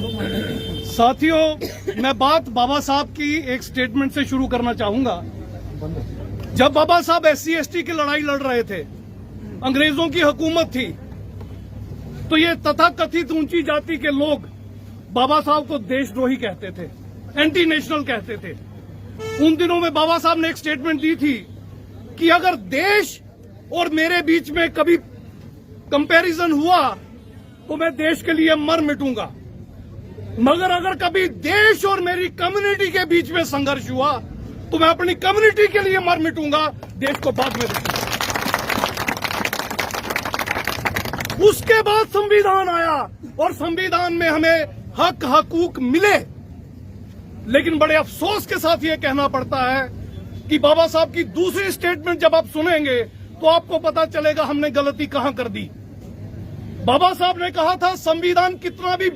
साथियों, मैं बात बाबा साहब की एक स्टेटमेंट से शुरू करना चाहूंगा। जब बाबा साहब SC/ST की लड़ाई लड़ रहे थे, अंग्रेजों की हुकूमत थी, तो ये तथाकथित ऊंची जाति के लोग बाबा साहब को देशद्रोही कहते थे, एंटी नेशनल कहते थे। उन दिनों में बाबा साहब ने एक स्टेटमेंट दी थी कि अगर देश और मेरे बीच में कभी कंपैरिजन हुआ तो मैं देश के लिए मर मिटूंगा, मगर अगर कभी देश और मेरी कम्युनिटी के बीच में संघर्ष हुआ तो मैं अपनी कम्युनिटी के लिए मर मिटूंगा, देश को बाद में रखूंगा। उसके बाद संविधान आया और संविधान में हमें हक हकूक मिले, लेकिन बड़े अफसोस के साथ ये कहना पड़ता है कि बाबा साहब की दूसरी स्टेटमेंट जब आप सुनेंगे तो आपको पता चलेगा हमने गलती कहां कर दी। बाबा साहब ने कहा था संविधान कितना भी